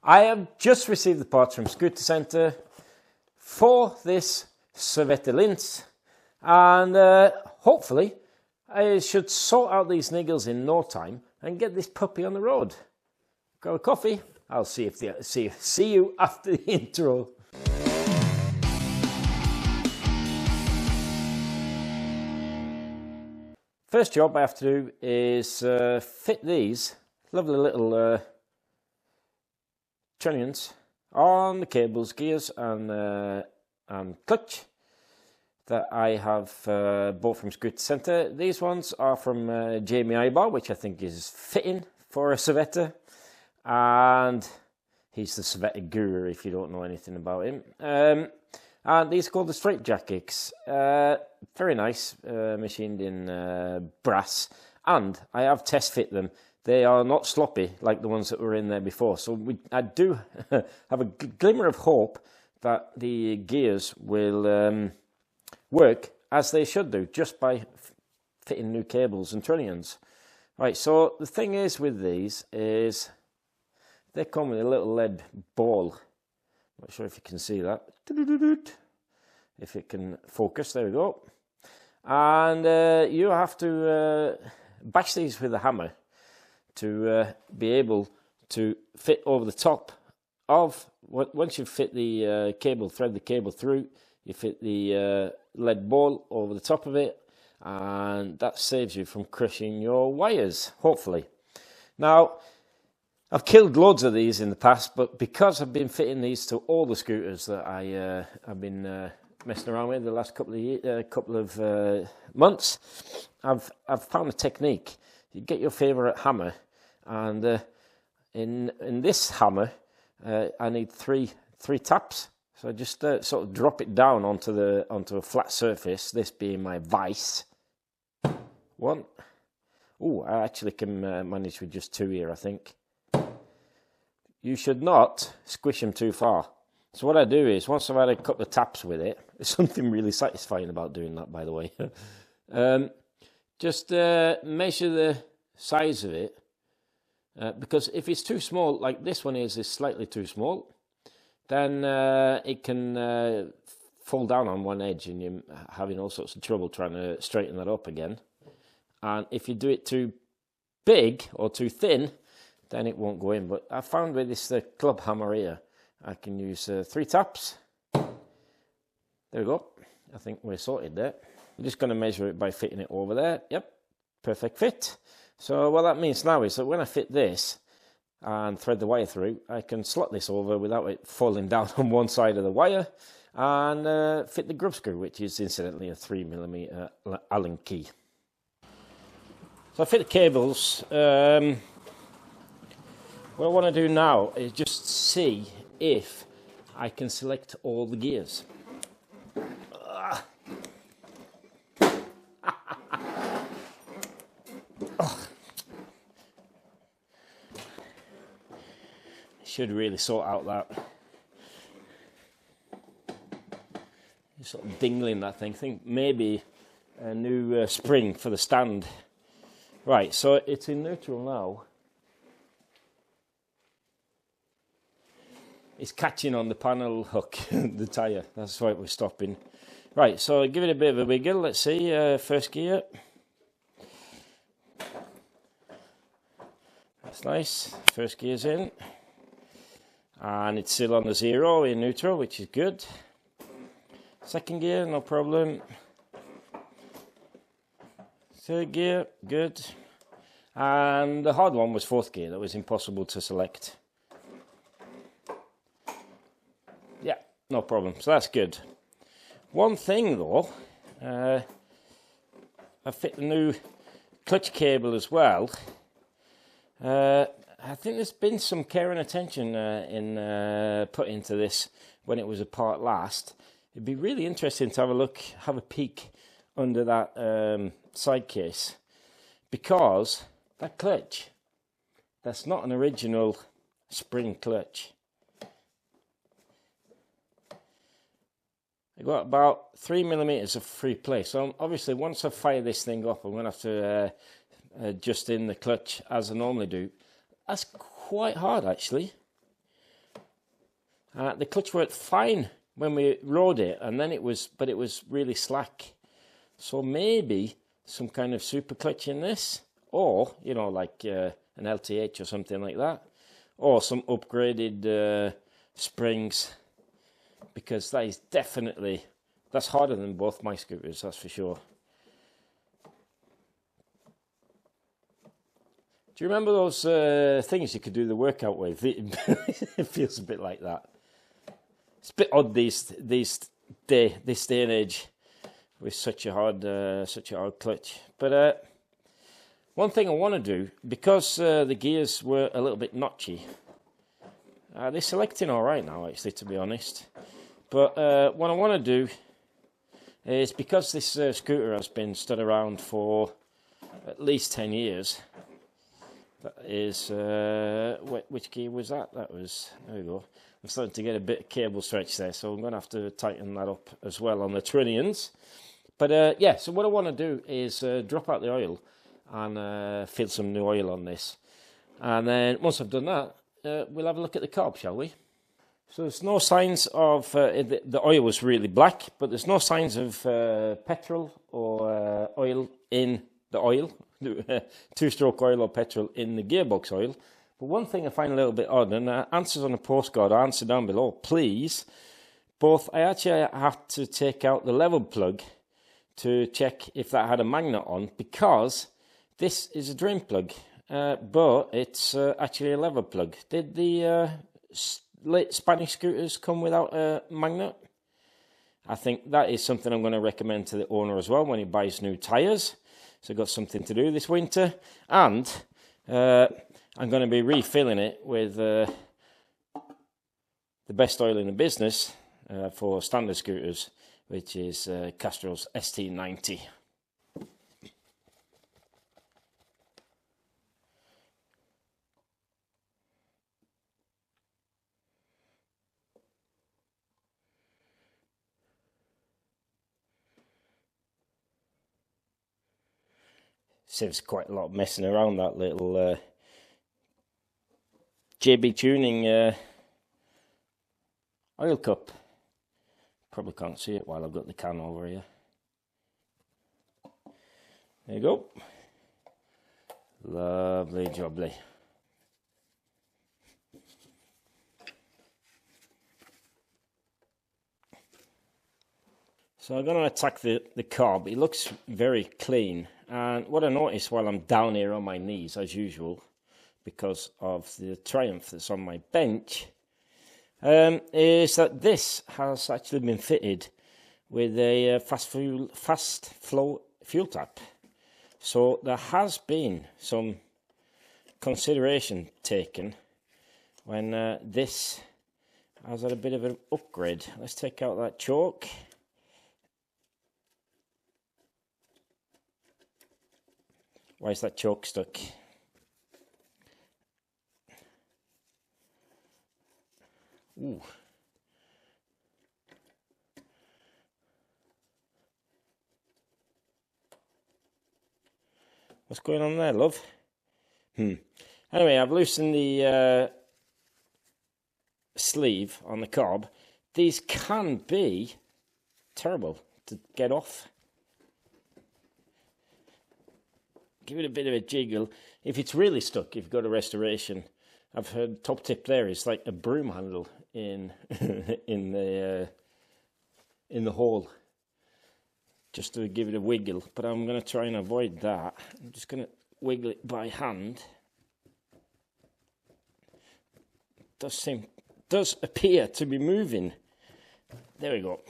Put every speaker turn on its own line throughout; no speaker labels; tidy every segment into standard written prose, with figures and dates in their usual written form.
I have just received the parts from Scooter Centre for this Servetta Linz, and hopefully I should sort out these niggles in no time and get this puppy on the road. Grab a coffee. I'll see you after the intro. First job I have to do is fit these lovely little trunnions on the cables, gears and clutch that I have bought from Scooter Centre. These ones are from Jamie Orbar, which I think is fitting for a Servetta, and he's the Servetta guru if you don't know anything about him. And these are called the straight jack kicks. Very nice, machined in brass, and I have test fit them. They are not sloppy like the ones that were in there before. So I do have a glimmer of hope that the gears will work as they should do, just by fitting new cables and trunnions. Right, so the thing is with these is they come with a little lead ball. Not sure if you can see that. If it can focus, there we go. And you have to bash these with a hammer to be able to fit over the top of, once you fit the cable, thread the cable through, you fit the lead ball over the top of it, and that saves you from crushing your wires, hopefully. Now, I've killed loads of these in the past, but because I've been fitting these to all the scooters that I've been messing around with the last couple of months, I've found a technique. You get your favourite hammer, and in this hammer, I need three taps. So I just sort of drop it down onto a flat surface. This being my vise. One. Oh, I actually can manage with just two here, I think. You should not squish them too far. So what I do is, once I've had a couple of taps with it, there's something really satisfying about doing that, by the way. Just measure the size of it, because if it's too small, like this one is slightly too small, then it can fall down on one edge and you're having all sorts of trouble trying to straighten that up again. And if you do it too big or too thin, then it won't go in. But I found with this club hammer here, I can use 3 taps. There we go. I think we're sorted there. I'm just going to measure it by fitting it over there. Yep, perfect fit. So what that means now is that when I fit this and thread the wire through, I can slot this over without it falling down on one side of the wire, and fit the grub screw, which is incidentally a 3mm Allen key. So I fit the cables. What I want to do now is just see if I can select all the gears. Should really sort out that. Just sort of dingling that thing. I think maybe a new spring for the stand. Right, so it's in neutral now. It's catching on the panel hook, the tyre. That's why we're stopping. Right, so give it a bit of a wiggle. Let's see. First gear. That's nice. First gear's in. And it's still on the 0 in neutral, which is good. Second gear, no problem. Third gear, good. And the hard one was fourth gear. That was impossible to select. Yeah, no problem. So that's good. One thing though, I fit the new clutch cable as well. I think there's been some care and attention put into this when it was apart last. It'd be really interesting to have a look, have a peek under that side case, because that clutch, that's not an original spring clutch. I got about 3mm of free play. So obviously once I fire this thing up, I'm going to have to adjust in the clutch as I normally do. That's quite hard actually. The clutch worked fine when we rode it, and then it was really slack. So maybe some kind of super clutch in this, or, you know, like an LTH or something like that, or some upgraded springs, because that is definitely, that's harder than both my scooters, that's for sure. Do you remember those things you could do the workout with? It feels a bit like that. It's a bit odd this day and age with such a hard clutch. But one thing I want to do, because the gears were a little bit notchy, they're selecting all right now, actually, to be honest. But what I want to do is, because this scooter has been stood around for at least 10 years. That is, which gear was that? That was, there we go. I'm starting to get a bit of cable stretch there, so I'm going to have to tighten that up as well on the Trinians. But yeah, so what I want to do is drop out the oil and fill some new oil on this. And then once I've done that, we'll have a look at the carb, shall we? So there's no signs of, the oil was really black, but there's no signs of petrol or oil in the oil. Two-stroke oil or petrol in the gearbox oil. But one thing I find a little bit odd, and answers on a postcard, answer down below, please. Both, I actually had to take out the level plug to check if that had a magnet on, because this is a drain plug, but it's actually a level plug. Did the late Spanish scooters come without a magnet? I think that is something I'm going to recommend to the owner as well when he buys new tyres. So I've got something to do this winter, and I'm going to be refilling it with the best oil in the business for standard scooters, which is Castro's ST90. Saves quite a lot of messing around, that little JB Tuning oil cup. Probably can't see it while I've got the can over here. There you go. Lovely jubbly. So I'm going to attack the carb. It looks very clean. And what I notice while I'm down here on my knees, as usual, because of the Triumph that's on my bench, is that this has actually been fitted with a fast flow fuel tap. So there has been some consideration taken when this has had a bit of an upgrade. Let's take out that choke. Why is that choke stuck? Ooh. What's going on there, love? Anyway, I've loosened the sleeve on the carb. These can be terrible to get off. Give it a bit of a jiggle. If it's really stuck, if you've got a restoration, I've heard top tip there is like a broom handle in in the hole, just to give it a wiggle. But I'm going to try and avoid that. I'm just going to wiggle it by hand. Does appear to be moving. There we go.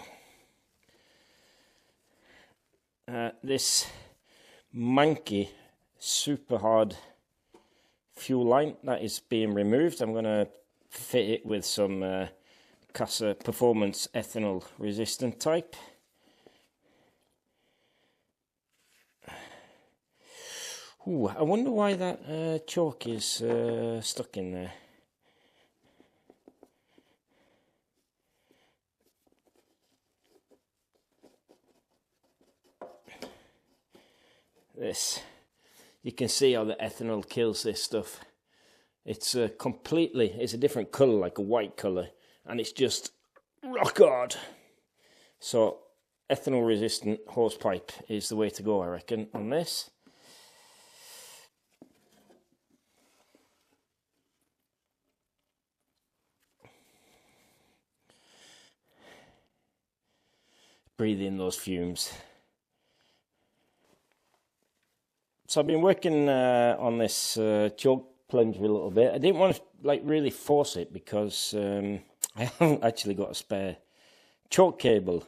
This manky, super hard fuel line that is being removed. I'm going to fit it with some Casa Performance ethanol resistant type. Ooh, I wonder why that choke is stuck in there. This, you can see how the ethanol kills this stuff. It's it's a different colour, like a white colour, and it's just rock hard. So ethanol resistant hose pipe is the way to go, I reckon, on this. Breathe in those fumes. So I've been working on this choke plunger a little bit. I didn't want to like really force it because I haven't actually got a spare choke cable,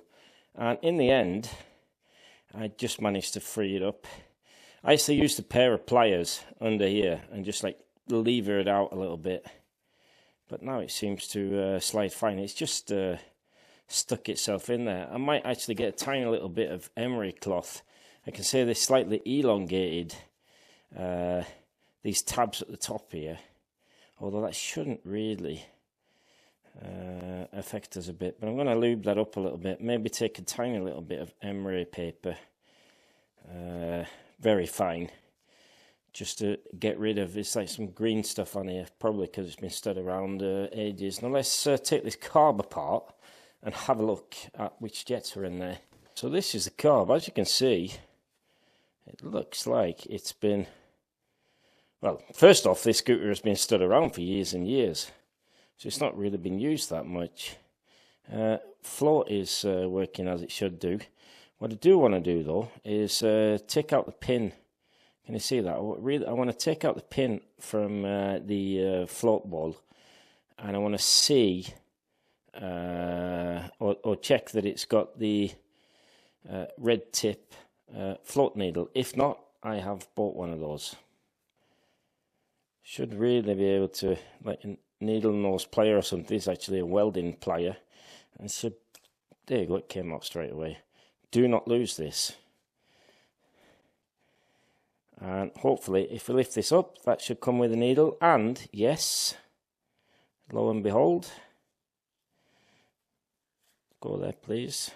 and in the end I just managed to free it up. I used to use a pair of pliers under here and just like lever it out a little bit, but now it seems to slide fine. It's just stuck itself in there. I might actually get a tiny little bit of emery cloth. I can see they're slightly elongated, these tabs at the top here, although that shouldn't really affect us a bit, but I'm going to lube that up a little bit, maybe take a tiny little bit of emery paper, very fine, just to get rid of, it's like some green stuff on here, probably because it's been stood around ages. Now let's take this carb apart and have a look at which jets are in there. So this is the carb. As you can see, it looks like it's been, well, first off, this scooter has been stood around for years and years, so it's not really been used that much. Float is working as it should do. What I do want to do though is take out the pin. Can you see that? I want to take out the pin from the float ball, and I want to see or check that it's got the red tip float needle. If not, I have bought one of those. Should really be able to, like a needle nose plier or something. It's actually a welding plier, and so there you go, it came out straight away. Do not lose this, and hopefully if we lift this up, that should come with a needle. And yes, lo and behold, go there please.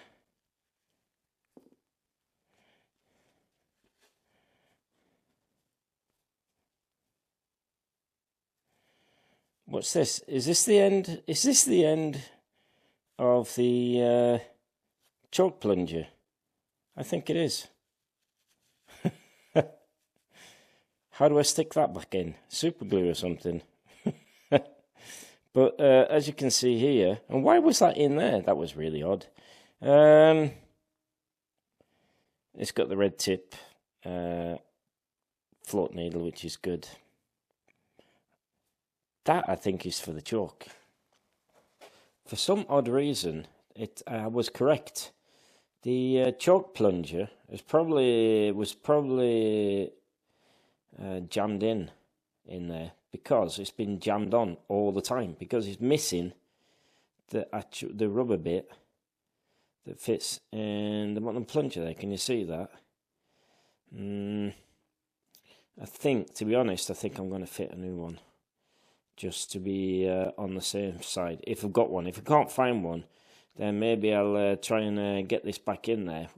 What's this? Is this the end? Is this the end of the choke plunger? I think it is. How do I stick that back in? Super glue or something? But as you can see here, and why was that in there? That was really odd. It's got the red tip float needle, which is good. That, I think, is for the choke. For some odd reason, I was correct. The choke plunger was probably jammed in there, because it's been jammed on all the time, because it's missing the rubber bit that fits in the bottom plunger there. Can you see that? I think, to be honest, I think I'm going to fit a new one, just to be on the safe side, if I've got one. If I can't find one, then maybe I'll try and get this back in there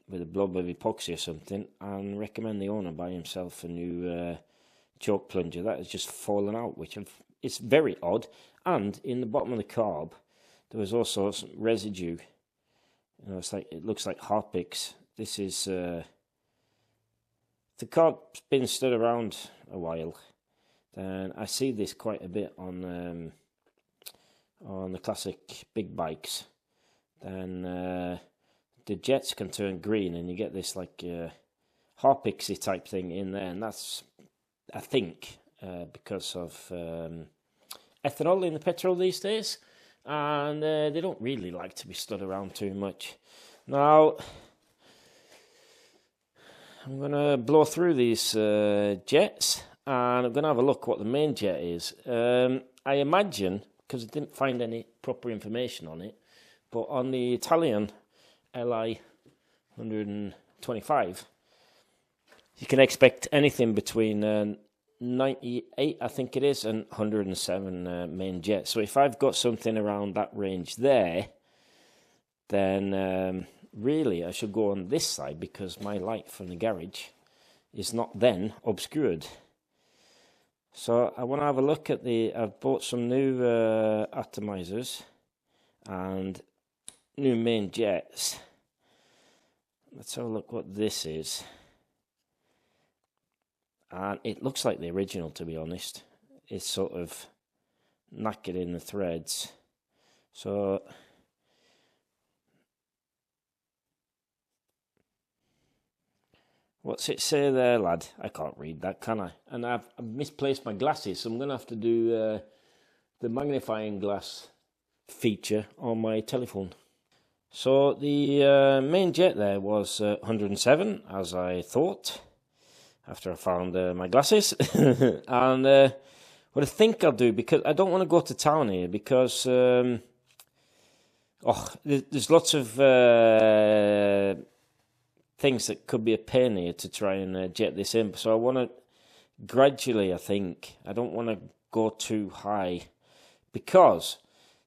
with a blob of epoxy or something, and recommend the owner buy himself a new choke plunger. That has just fallen out, which it's very odd. And in the bottom of the carb, there was also some residue. You know, it looks like Harpics. This is the carb's been stood around a while. And I see this quite a bit on the classic big bikes. Then the jets can turn green, and you get this like Harpixy type thing in there, and that's, I think, because of ethanol in the petrol these days, and they don't really like to be stood around too much. Now, I'm going to blow through these jets, and I'm going to have a look what the main jet is. I imagine, because I didn't find any proper information on it, but on the Italian Li 125, you can expect anything between 98, I think it is, and 107 main jet. So if I've got something around that range there, then really I should go on this side, because my light from the garage is not then obscured. So I want to have a look at I've bought some new atomizers, and new main jets. Let's have a look what this is. And it looks like the original, to be honest. It's sort of knackered in the threads. So what's it say there, lad? I can't read that, can I? And I've misplaced my glasses, so I'm going to have to do the magnifying glass feature on my telephone. So the main jet there was 107, as I thought, after I found my glasses. And what I think I'll do, because I don't want to go to town here, because there's lots of things that could be a pain here to try and jet this in. So I want to gradually, I think. I don't want to go too high, because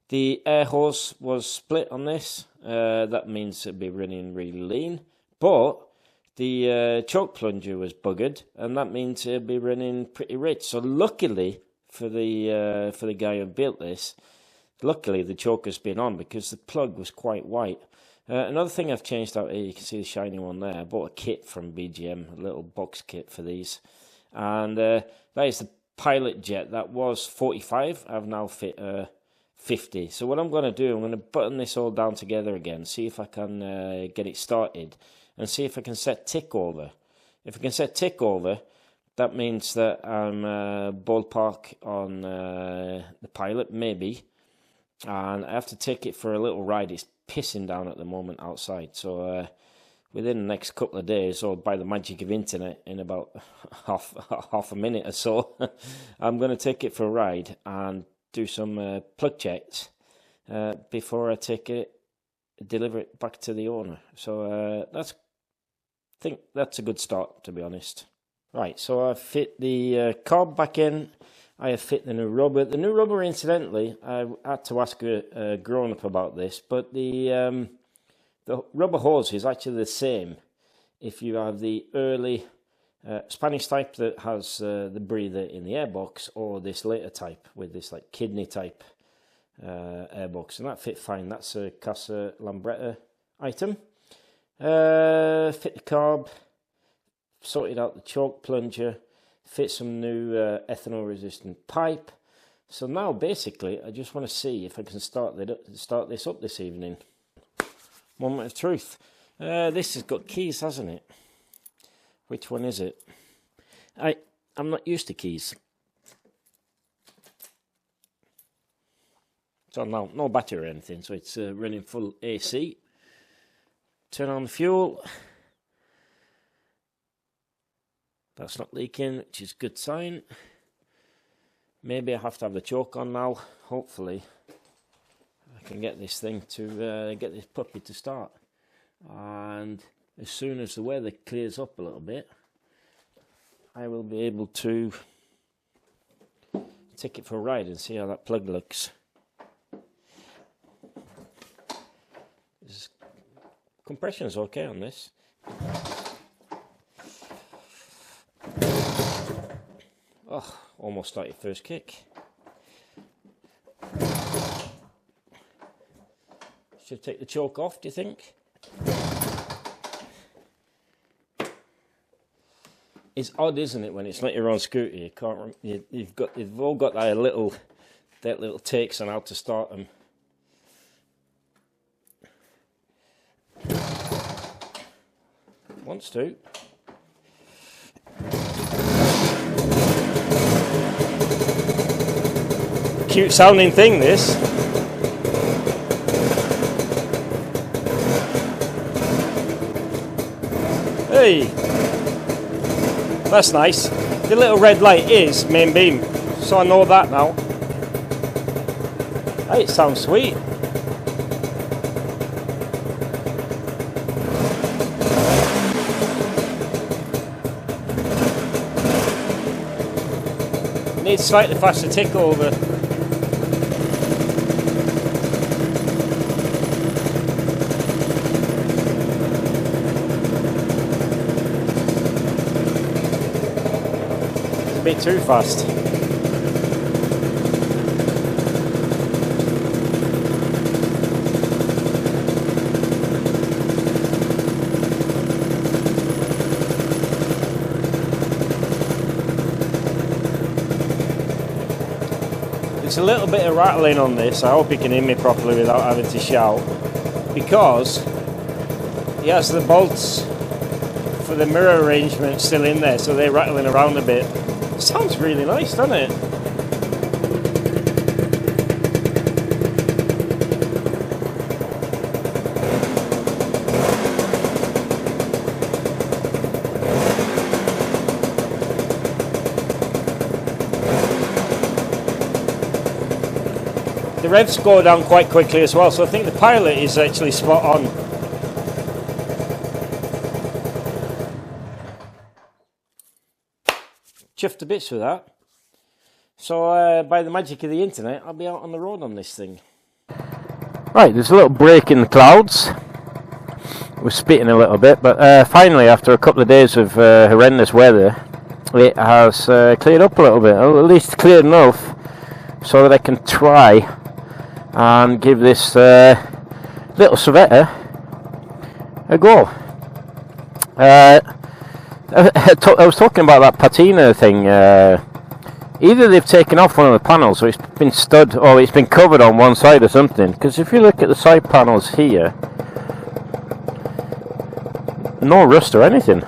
the air hose was split on this. That means it'll be running really lean. But the choke plunger was buggered, and that means it'll be running pretty rich. So luckily for the guy who built this, luckily the choker's been on, because the plug was quite white. Another thing I've changed out here, you can see the shiny one there. I bought a kit from BGM, a little box kit for these. And that is the pilot jet. That was 45. I've now fit 50. So what I'm going to do, I'm going to button this all down together again, see if I can get it started, and see if I can set tick over. If I can set tick over, that means that I'm ballpark on the pilot, maybe, and I have to take it for a little ride. It's pissing down at the moment outside, so within the next couple of days, or by the magic of internet, in about half a minute or so, I'm going to take it for a ride and do some plug checks before I deliver it back to the owner. So I think that's a good start, to be honest. Right, so I fit the carb back in. I have fit the new rubber. The new rubber, incidentally, I had to ask a grown-up about this, but the rubber hose is actually the same if you have the early Spanish type that has the breather in the airbox, or this later type with this like kidney type airbox, and that fit fine. That's a Casa Lambretta item. Fit the carb, sorted out the choke plunger, fit some new ethanol resistant pipe. So now basically I just want to see if I can start this up this evening. Moment of truth. This has got keys, hasn't it? Which one is it? I'm not used to keys. So now, no battery or anything, so it's running full AC. Turn on the fuel. That's not leaking, which is a good sign. Maybe I have to have the choke on now. Hopefully I can get this thing to get this puppy to start. And as soon as the weather clears up a little bit, I will be able to take it for a ride and see how that plug looks. Compression is okay on this. Oh, almost started first kick. Should take the choke off, do you think? It's odd, isn't it, when it's not your own scooter? You can't. You've all got that little takes on how to start them. Wants to. Cute sounding thing, this. Hey, that's nice. The little red light is main beam, so I know that now. Hey, it sounds sweet. Needs slightly faster tick over. A bit too fast. There's a little bit of rattling on this. I hope you can hear me properly without having to shout, because he has the bolts for the mirror arrangement still in there, so they're rattling around a bit. Sounds really nice, doesn't it? The revs go down quite quickly as well, so I think the pilot is actually spot on. Chuffed to bits with that. So by the magic of the internet, I'll be out on the road on this thing. Right, there's a little break in the clouds. We're spitting a little bit, but finally, after a couple of days of horrendous weather, it has cleared up a little bit, or at least cleared enough so that I can try and give this little Sorvetta a go. I was talking about that patina thing. Either they've taken off one of the panels, or it's been stud, or it's been covered on one side or something. Because if you look at the side panels here, no rust or anything,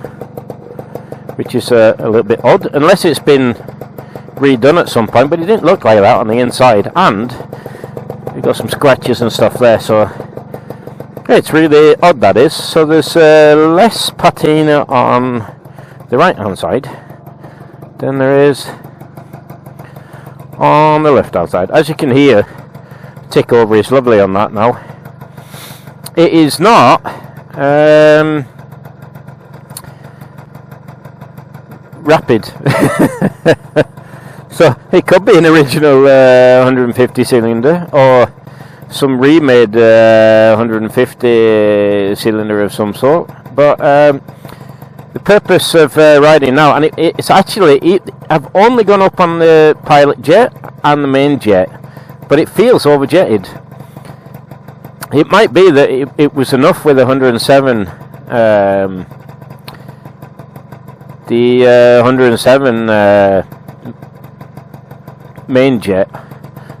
which is a little bit odd, unless it's been redone at some point. But it didn't look like that on the inside, and we've got some scratches and stuff there, so it's really odd, that is. So there's less patina on the right hand side than there is on the left hand side. As you can hear, tick over is lovely on that now. It is not rapid. So it could be an original 150 cylinder, or some remade 150 cylinder of some sort. But the purpose of riding now, and it's actually, I've only gone up on the pilot jet and the main jet, but it feels overjetted. It might be that it was enough with 107. The 107 main jet,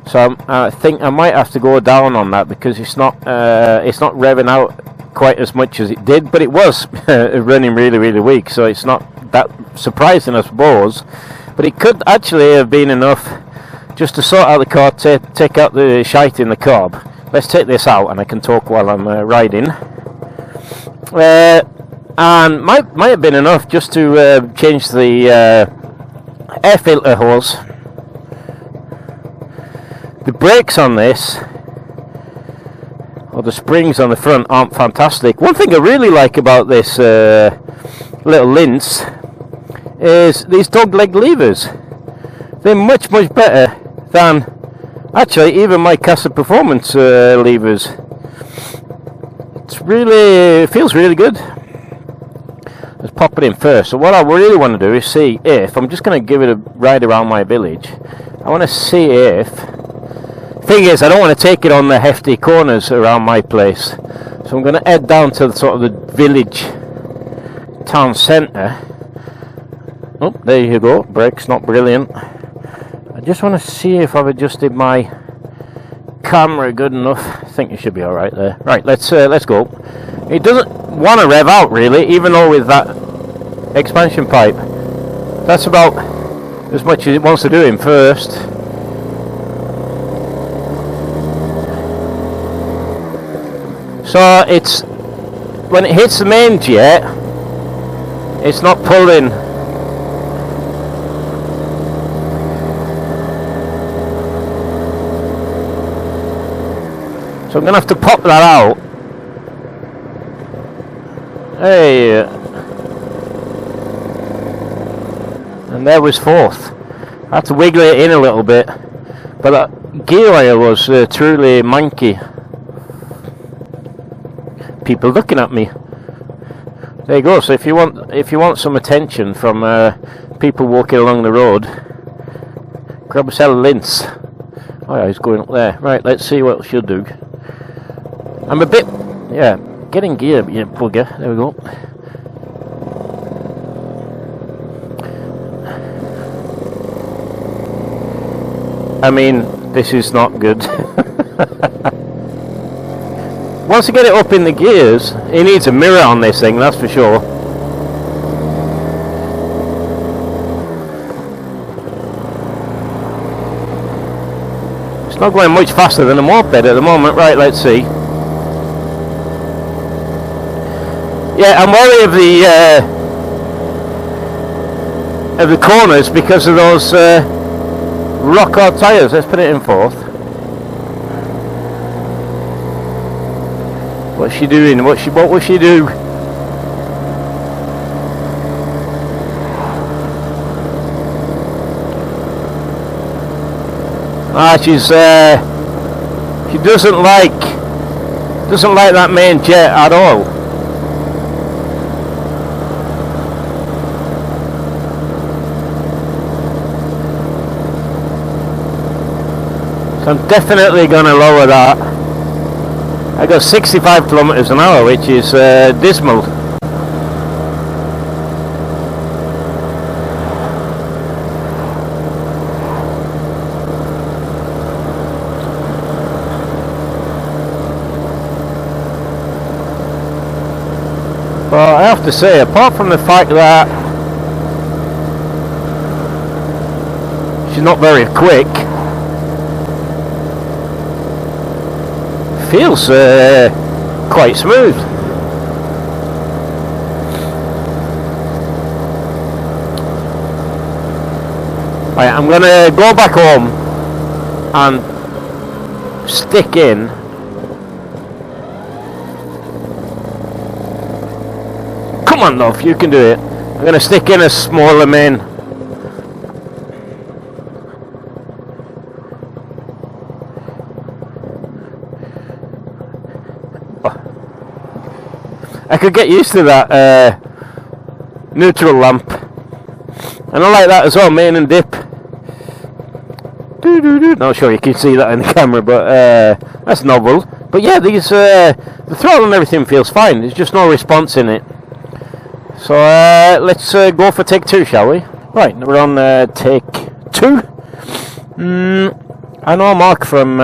so I think I might have to go down on that, because it's not revving out quite as much as it did, but it was running really weak, so it's not that surprising, I suppose. But it could actually have been enough just to sort out the car, take out the shite in the carb. Let's take this out and I can talk while I'm riding. And might have been enough just to change the air filter hose. The brakes on this, or the springs on the front, aren't fantastic. One thing I really like about this little Lince is these dog leg levers. They're much better than actually even my Casa Performance levers. It feels really good. Let's pop it in first. So what I really want to do is see if, I'm just going to give it a ride around my village. I want to see if, thing is, I don't want to take it on the hefty corners around my place, so I'm going to head down to the sort of the village town centre. Oh, there you go. Brake's not brilliant. I just want to see if I've adjusted my camera good enough. I think it should be all right there. Right, let's go. It doesn't want to rev out really, even though with that expansion pipe. That's about as much as it wants to do in first. So it's, when it hits the main jet, it's not pulling. So I'm going to have to pop that out. Hey. And there was fourth. I had to wiggle it in a little bit. But that gear oil was truly manky. People looking at me. There you go. So if you want some attention from people walking along the road, grab a cell of Lince. Oh yeah, he's going up there. Right, let's see what she'll do. I'm a bit, yeah, getting gear, you bugger. There we go. I mean,
This is not good. Once you get it up in the gears, he needs a mirror on this thing, that's for sure. It's not going much faster than a moped at the moment. Right, let's see. Yeah, I'm worried of the corners because of those rock hard tyres. Let's put it in fourth. What's she doing? What will she do? She doesn't like that main jet at all. So I'm definitely going to lower that. I got 65 kilometers an hour, which is dismal. But I have to say, apart from the fact that she's not very quick, feels quite smooth. Right, I'm gonna go back home and stick in come on love, you can do it. I'm gonna stick in a smaller main. I could get used to that neutral lamp, and I like that as well, main and dip. Not sure you can see that in the camera, but that's novel. But yeah, these the throttle and everything feels fine. There's just no response in it. So let's go for take two, shall we? Right, we're on take two. I know Mark from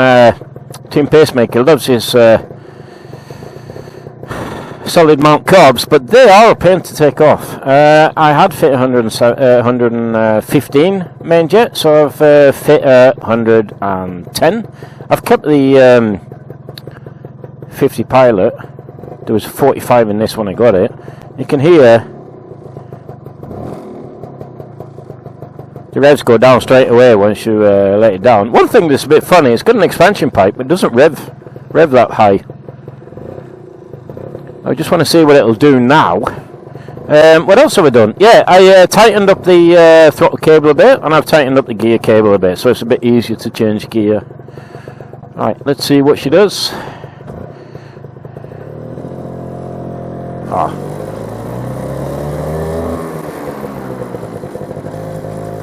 Team Pacemaker loves his solid mount carbs, but they are a pain to take off. I had fit 115 main jet, so I've fit 110. I've kept the 50 pilot. There was 45 in this when I got it. You can hear the revs go down straight away once you let it down. One thing that's a bit funny, it's got an expansion pipe, but it doesn't rev that high. I just want to see what it'll do now. What else have I done? Yeah, I tightened up the throttle cable a bit, and I've tightened up the gear cable a bit, so it's a bit easier to change gear. Right, let's see what she does.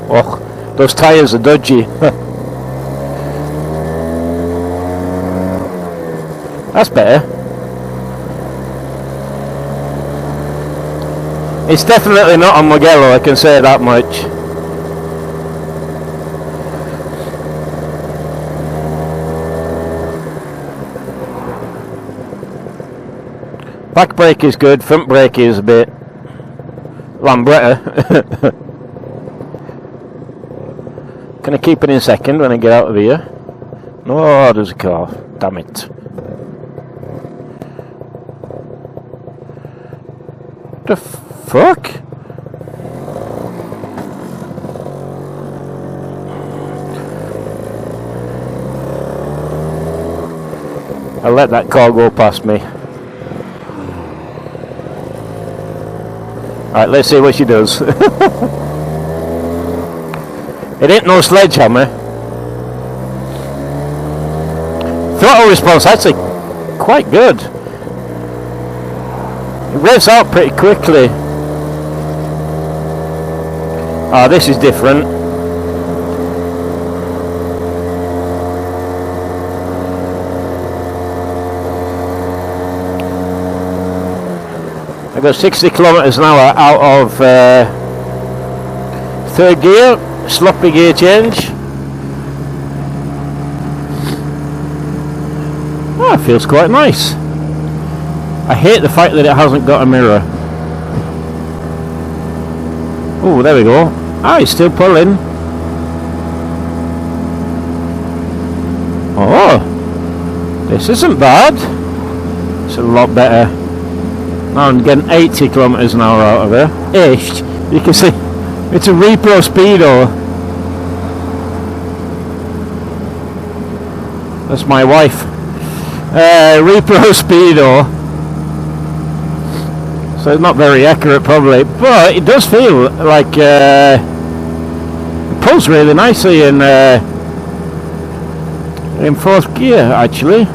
Oh, those tyres are dodgy. That's better. It's definitely not on Mugello, I can say that much. Back brake is good, front brake is a bit Lambretta. Can I keep it in second when I get out of here? No, there's a car. Damn it. The fuck? I'll let that car go past me. Alright, let's see what she does. It ain't no sledgehammer. Throttle response actually quite good. It revs out pretty quickly. Ah, this is different. I got 60 kilometers an hour out of third gear. Sloppy gear change. That feels quite nice. I hate the fact that it hasn't got a mirror. Oh, there we go. Ah, it's still pulling. Oh, this isn't bad. It's a lot better. Now I'm getting 80 kilometers an hour out of it. Ish. You can see it's a repro speedo. That's my wife. Repro speedo. So it's not very accurate probably, but it does feel like it pulls really nicely in fourth gear actually.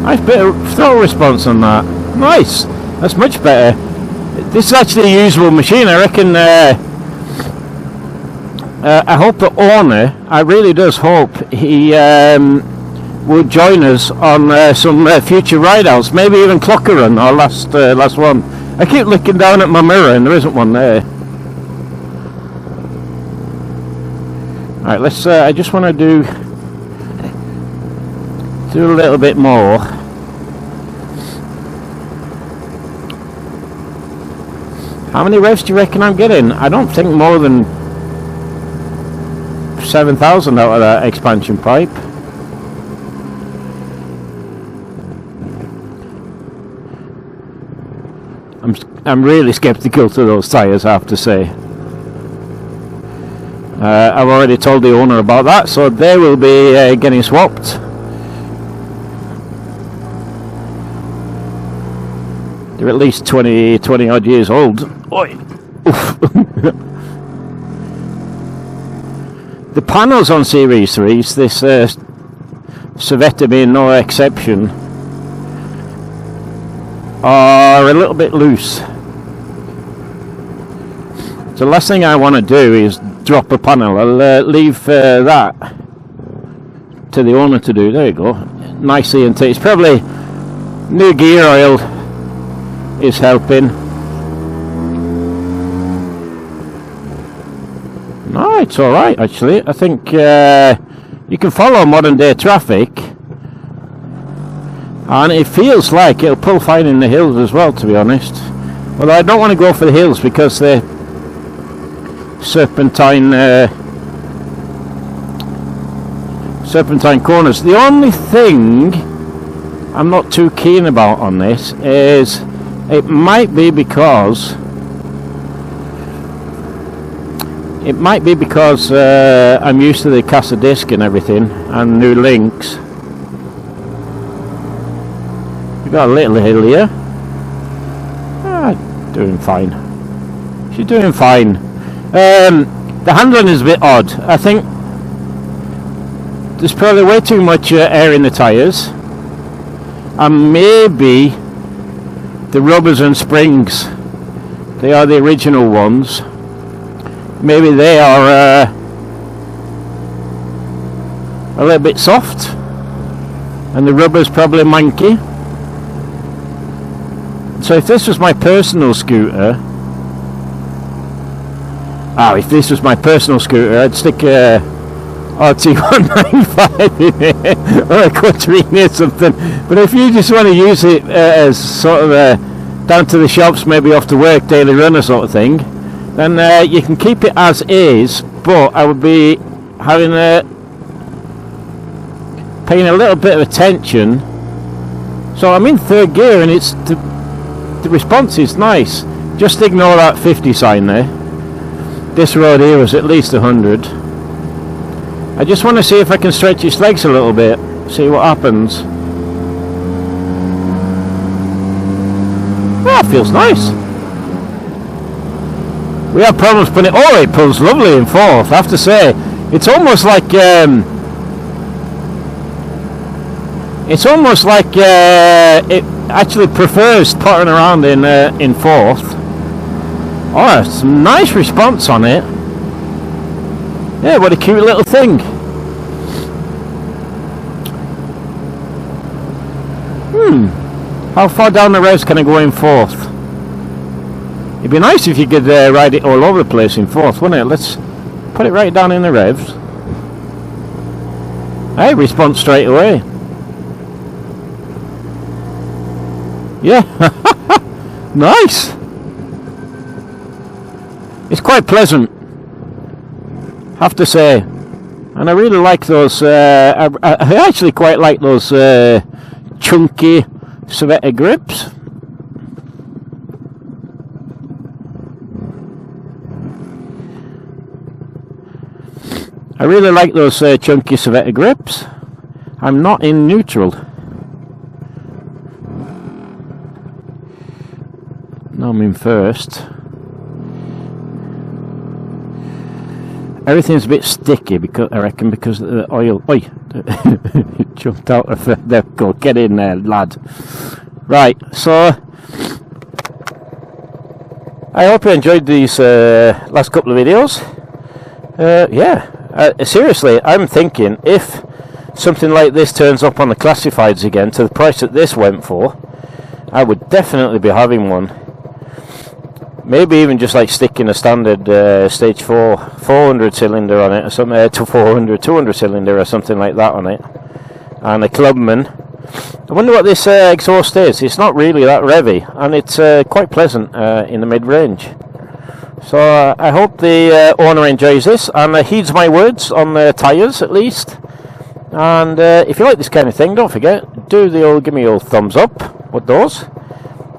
Nice bit of throttle response on that. Nice. That's much better. This is actually a usable machine. I reckon. I hope the owner. I really does hope he would join us on some future ride-outs. Maybe even Clocker Run, our last one. I keep looking down at my mirror and there isn't one there. All right, let's. I just want to do a little bit more. How many revs do you reckon I'm getting? I don't think more than 7,000 out of that expansion pipe. I'm really skeptical to those tyres, I have to say. I've already told the owner about that, so they will be getting swapped. They're at least 20 odd years old. Oi. The panels on Series 3s, this Civetta being no exception, are a little bit loose. So the last thing I want to do is drop a panel. I'll leave that to the owner to do. There you go. Nice ENT. It's probably new gear oil is helping. No, it's alright actually. I think you can follow modern day traffic and it feels like it'll pull fine in the hills as well, to be honest. Although I don't want to go for the hills because they're serpentine corners. The only thing I'm not too keen about on this is it might be because I'm used to the Casa disc and everything and new links. We got a little hill here. Doing fine. She's doing fine. The handling is a bit odd. I think there's probably way too much air in the tyres, and maybe the rubbers and springs, they are the original ones, maybe they are a little bit soft and the rubber's probably manky. So if this was my personal scooter, if this was my personal scooter, I'd stick a RT195 in it, or a Quattrine or something. But if you just want to use it as sort of down to the shops, maybe off to work, daily runner sort of thing, then you can keep it as is, but I would be having paying a little bit of attention. So I'm in third gear and it's the response is nice. Just ignore that 50 sign there. This road here was at least 100. I just want to see if I can stretch its legs a little bit, see what happens. That feels nice. We have problems putting it pulls lovely in fourth, I have to say. It's almost like it actually prefers potting around in fourth. Oh, some nice response on it. Yeah, what a cute little thing. How far down the revs can I go in fourth? It'd be nice if you could ride it all over the place in fourth, wouldn't it? Let's put it right down in the revs. Hey, response straight away. Yeah. Nice. It's quite pleasant, have to say. And I really like those, I actually quite like those chunky Rejetting grips. I really like those chunky Rejetting grips. I'm not in neutral. No, I'm in first. Everything's a bit sticky because I reckon because of the oil. Oi, jumped out of there. Go, get in there, lad. Right, so I hope you enjoyed these last couple of videos. Seriously, I'm thinking if something like this turns up on the classifieds again to the price that this went for, I would definitely be having one. Maybe even just like sticking a standard stage 4 400 cylinder on it, or something, 200 cylinder or something like that on it, and a Clubman. I wonder what this exhaust is. It's not really that revvy, and it's quite pleasant in the mid-range. So I hope the owner enjoys this and heeds my words on the tyres at least. And if you like this kind of thing, don't forget, give me your thumbs up with those,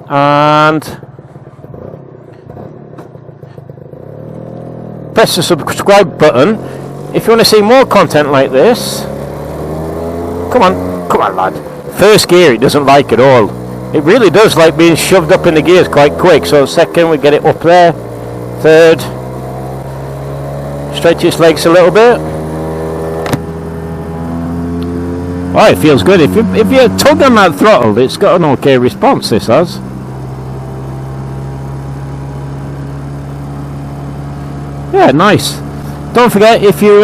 and press the subscribe button if you want to see more content like this. Come on lad. First gear it doesn't like at all. It really does like being shoved up in the gears quite quick. So second, we get it up there. Third, stretch its legs a little bit. Oh, it feels good. If you tug on that throttle, it's got an okay response, this has. Yeah, nice. Don't forget, if you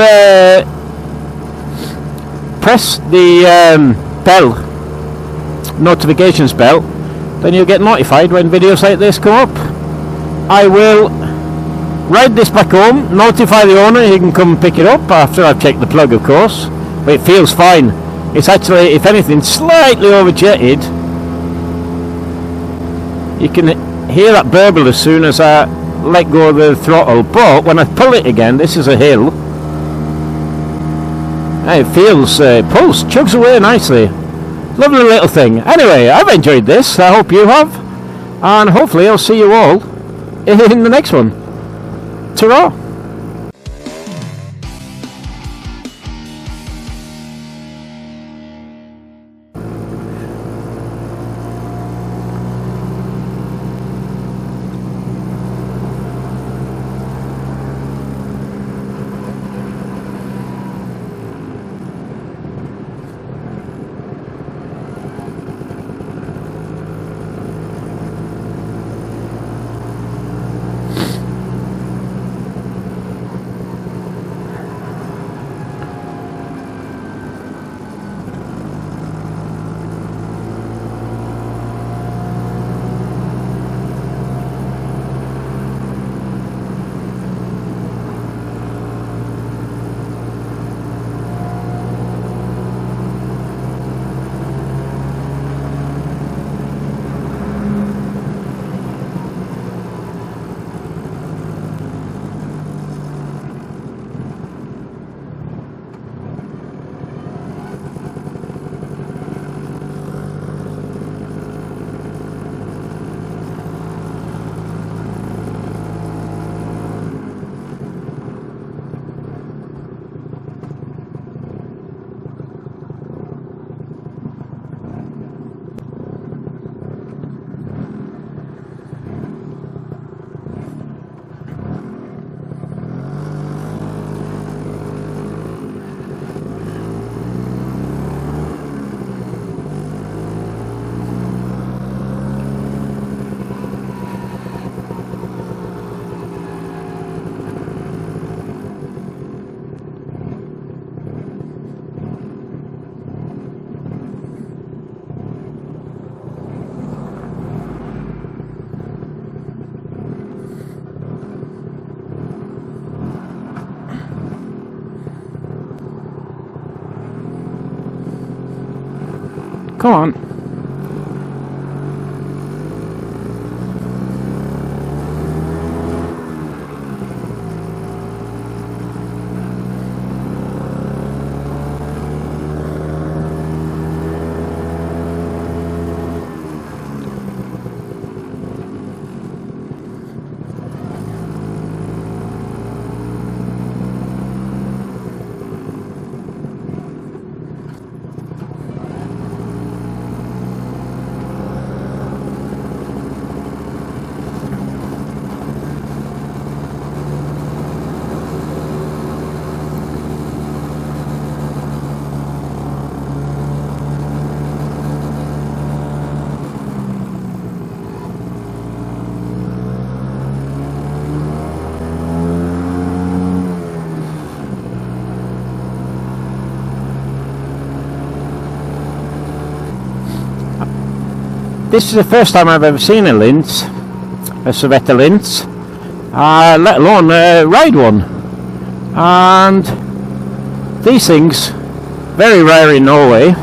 press the bell, notifications bell, then you'll get notified when videos like this come up. I will ride this back home, notify the owner, he can come and pick it up after I've checked the plug, of course. But it feels fine. It's actually, if anything, slightly overjetted. You can hear that burble as soon as I let go of the throttle, but when I pull it again, this is a hill, it feels pulse, chugs away nicely. Lovely little thing. Anyway, I've enjoyed this, I hope you have, and hopefully I'll see you all in the next one. Ta-ra! Come on. This is the first time I've ever seen a Linz, a Servetta Linz, let alone ride one. And these things, very rare in Norway.